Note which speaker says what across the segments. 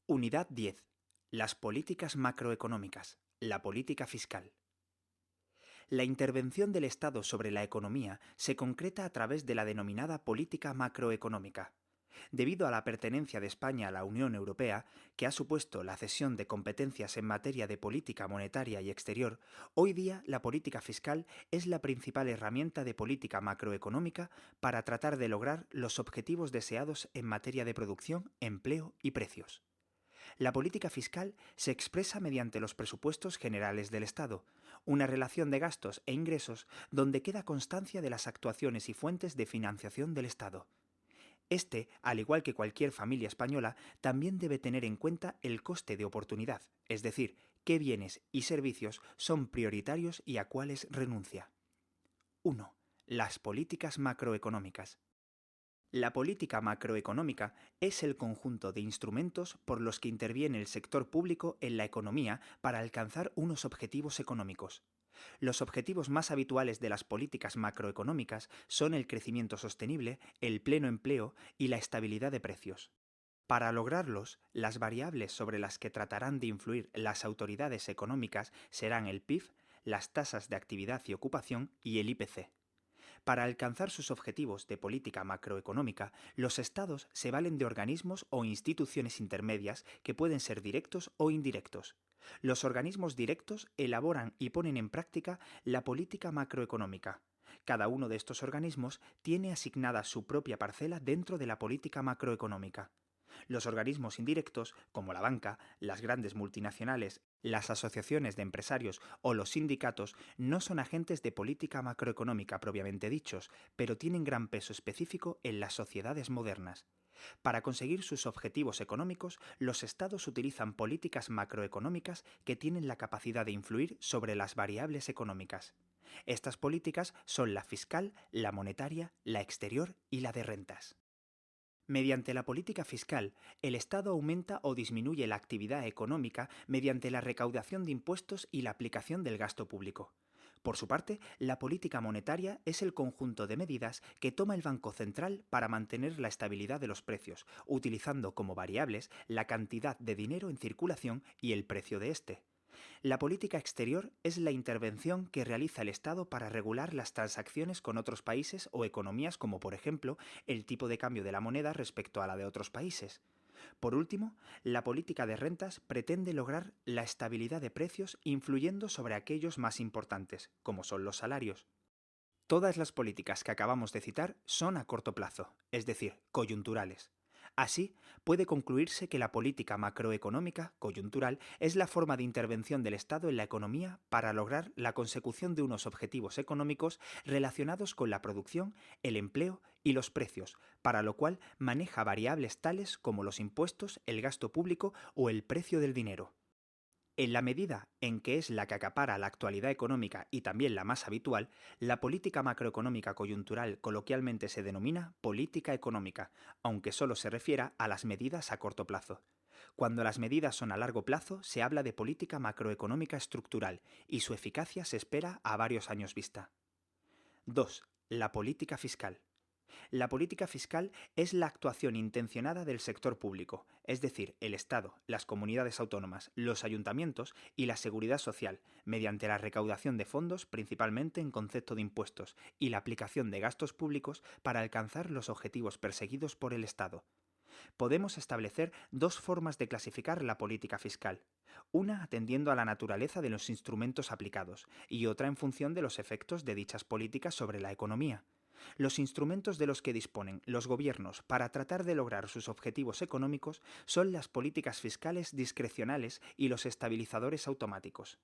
Speaker 1: Unidad 10. Las políticas macroeconómicas. La política fiscal. La intervención del Estado sobre la economía se concreta a través de la denominada política macroeconómica. Debido a la pertenencia de España a la Unión Europea, que ha supuesto la cesión de competencias en materia de política monetaria y exterior, hoy día la política fiscal es la principal herramienta de política macroeconómica para tratar de lograr los objetivos deseados en materia de producción, empleo y precios. La política fiscal se expresa mediante los presupuestos generales del Estado, una relación de gastos e ingresos donde queda constancia de las actuaciones y fuentes de financiación del Estado. Este, al igual que cualquier familia española, también debe tener en cuenta el coste de oportunidad, es decir, qué bienes y servicios son prioritarios y a cuáles renuncia. 1. Las políticas macroeconómicas. La política macroeconómica es el conjunto de instrumentos por los que interviene el sector público en la economía para alcanzar unos objetivos económicos. Los objetivos más habituales de las políticas macroeconómicas son el crecimiento sostenible, el pleno empleo y la estabilidad de precios. Para lograrlos, las variables sobre las que tratarán de influir las autoridades económicas serán el PIB, las tasas de actividad y ocupación y el IPC. Para alcanzar sus objetivos de política macroeconómica, los estados se valen de organismos o instituciones intermedias que pueden ser directos o indirectos. Los organismos directos elaboran y ponen en práctica la política macroeconómica. Cada uno de estos organismos tiene asignada su propia parcela dentro de la política macroeconómica. Los organismos indirectos, como la banca, las grandes multinacionales, las asociaciones de empresarios o los sindicatos, no son agentes de política macroeconómica propiamente dichos, pero tienen gran peso específico en las sociedades modernas. Para conseguir sus objetivos económicos, los estados utilizan políticas macroeconómicas que tienen la capacidad de influir sobre las variables económicas. Estas políticas son la fiscal, la monetaria, la exterior y la de rentas. Mediante la política fiscal, el Estado aumenta o disminuye la actividad económica mediante la recaudación de impuestos y la aplicación del gasto público. Por su parte, la política monetaria es el conjunto de medidas que toma el Banco Central para mantener la estabilidad de los precios, utilizando como variables la cantidad de dinero en circulación y el precio de éste. La política exterior es la intervención que realiza el Estado para regular las transacciones con otros países o economías como, por ejemplo, el tipo de cambio de la moneda respecto a la de otros países. Por último, la política de rentas pretende lograr la estabilidad de precios influyendo sobre aquellos más importantes, como son los salarios. Todas las políticas que acabamos de citar son a corto plazo, es decir, coyunturales. Así, puede concluirse que la política macroeconómica coyuntural es la forma de intervención del Estado en la economía para lograr la consecución de unos objetivos económicos relacionados con la producción, el empleo y los precios, para lo cual maneja variables tales como los impuestos, el gasto público o el precio del dinero. En la medida en que es la que acapara la actualidad económica y también la más habitual, la política macroeconómica coyuntural coloquialmente se denomina política económica, aunque solo se refiera a las medidas a corto plazo. Cuando las medidas son a largo plazo, se habla de política macroeconómica estructural y su eficacia se espera a varios años vista. 2. La política fiscal. La política fiscal es la actuación intencionada del sector público, es decir, el Estado, las comunidades autónomas, los ayuntamientos y la seguridad social, mediante la recaudación de fondos principalmente en concepto de impuestos y la aplicación de gastos públicos para alcanzar los objetivos perseguidos por el Estado. Podemos establecer dos formas de clasificar la política fiscal, una atendiendo a la naturaleza de los instrumentos aplicados y otra en función de los efectos de dichas políticas sobre la economía. Los instrumentos de los que disponen los gobiernos para tratar de lograr sus objetivos económicos son las políticas fiscales discrecionales y los estabilizadores automáticos.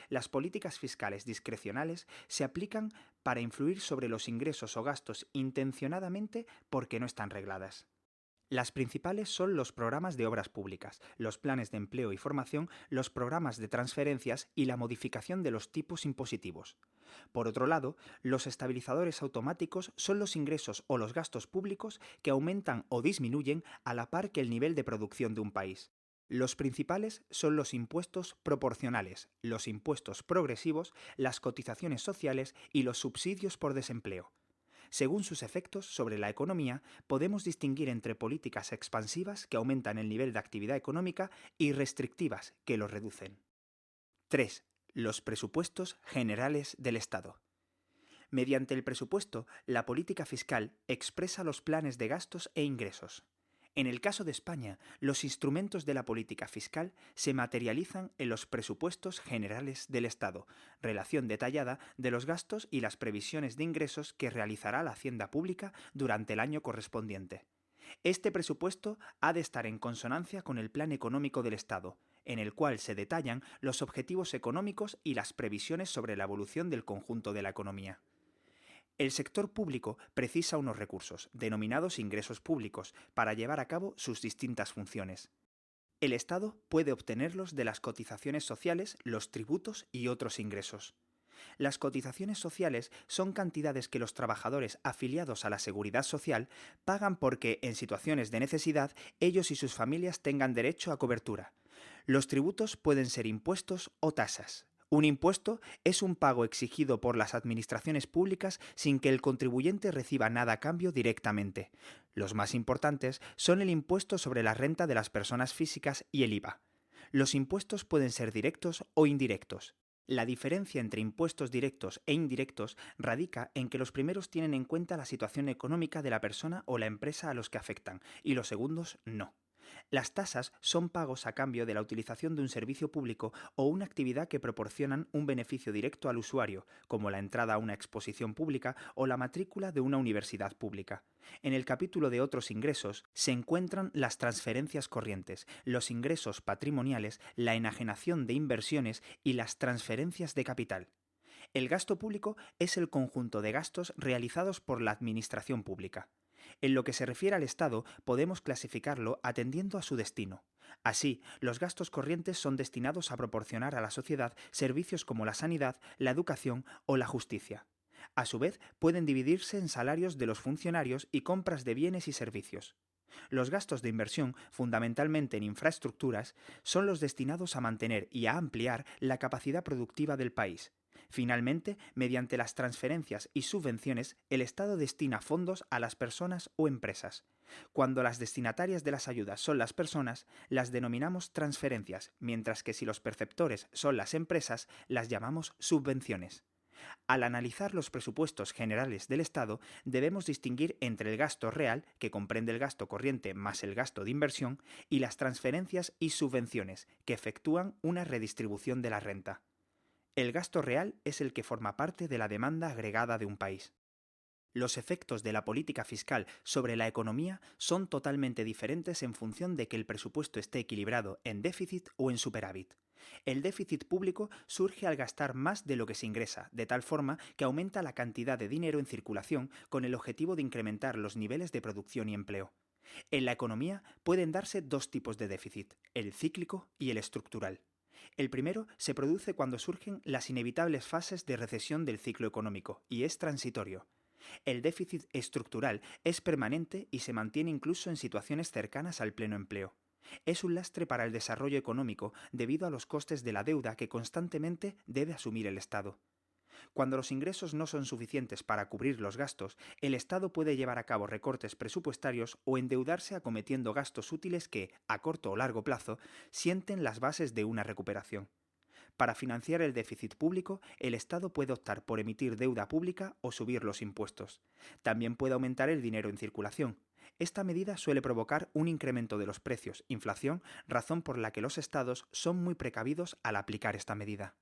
Speaker 1: Las políticas fiscales discrecionales se aplican para influir sobre los ingresos o gastos intencionadamente porque no están regladas. Las principales son los programas de obras públicas, los planes de empleo y formación, los programas de transferencias y la modificación de los tipos impositivos. Por otro lado, los estabilizadores automáticos son los ingresos o los gastos públicos que aumentan o disminuyen a la par que el nivel de producción de un país. Los principales son los impuestos proporcionales, los impuestos progresivos, las cotizaciones sociales y los subsidios por desempleo. Según sus efectos sobre la economía, podemos distinguir entre políticas expansivas que aumentan el nivel de actividad económica y restrictivas que lo reducen. 3. Los presupuestos generales del Estado. Mediante el presupuesto, la política fiscal expresa los planes de gastos e ingresos. En el caso de España, los instrumentos de la política fiscal se materializan en los presupuestos generales del Estado, relación detallada de los gastos y las previsiones de ingresos que realizará la Hacienda Pública durante el año correspondiente. Este presupuesto ha de estar en consonancia con el Plan Económico del Estado, en el cual se detallan los objetivos económicos y las previsiones sobre la evolución del conjunto de la economía. El sector público precisa unos recursos, denominados ingresos públicos, para llevar a cabo sus distintas funciones. El Estado puede obtenerlos de las cotizaciones sociales, los tributos y otros ingresos. Las cotizaciones sociales son cantidades que los trabajadores afiliados a la Seguridad Social pagan porque, en situaciones de necesidad, ellos y sus familias tengan derecho a cobertura. Los tributos pueden ser impuestos o tasas. Un impuesto es un pago exigido por las administraciones públicas sin que el contribuyente reciba nada a cambio directamente. Los más importantes son el impuesto sobre la renta de las personas físicas y el IVA. Los impuestos pueden ser directos o indirectos. La diferencia entre impuestos directos e indirectos radica en que los primeros tienen en cuenta la situación económica de la persona o la empresa a los que afectan, y los segundos no. Las tasas son pagos a cambio de la utilización de un servicio público o una actividad que proporcionan un beneficio directo al usuario, como la entrada a una exposición pública o la matrícula de una universidad pública. En el capítulo de otros ingresos se encuentran las transferencias corrientes, los ingresos patrimoniales, la enajenación de inversiones y las transferencias de capital. El gasto público es el conjunto de gastos realizados por la administración pública. En lo que se refiere al Estado, podemos clasificarlo atendiendo a su destino. Así, los gastos corrientes son destinados a proporcionar a la sociedad servicios como la sanidad, la educación o la justicia. A su vez, pueden dividirse en salarios de los funcionarios y compras de bienes y servicios. Los gastos de inversión, fundamentalmente en infraestructuras, son los destinados a mantener y a ampliar la capacidad productiva del país. Finalmente, mediante las transferencias y subvenciones, el Estado destina fondos a las personas o empresas. Cuando las destinatarias de las ayudas son las personas, las denominamos transferencias, mientras que si los perceptores son las empresas, las llamamos subvenciones. Al analizar los presupuestos generales del Estado, debemos distinguir entre el gasto real, que comprende el gasto corriente más el gasto de inversión, y las transferencias y subvenciones, que efectúan una redistribución de la renta. El gasto real es el que forma parte de la demanda agregada de un país. Los efectos de la política fiscal sobre la economía son totalmente diferentes en función de que el presupuesto esté equilibrado en déficit o en superávit. El déficit público surge al gastar más de lo que se ingresa, de tal forma que aumenta la cantidad de dinero en circulación con el objetivo de incrementar los niveles de producción y empleo. En la economía pueden darse dos tipos de déficit, el cíclico y el estructural. El primero se produce cuando surgen las inevitables fases de recesión del ciclo económico y es transitorio. El déficit estructural es permanente y se mantiene incluso en situaciones cercanas al pleno empleo. Es un lastre para el desarrollo económico debido a los costes de la deuda que constantemente debe asumir el Estado. Cuando los ingresos no son suficientes para cubrir los gastos, el Estado puede llevar a cabo recortes presupuestarios o endeudarse acometiendo gastos útiles que, a corto o largo plazo, sienten las bases de una recuperación. Para financiar el déficit público, el Estado puede optar por emitir deuda pública o subir los impuestos. También puede aumentar el dinero en circulación. Esta medida suele provocar un incremento de los precios, inflación, razón por la que los Estados son muy precavidos al aplicar esta medida.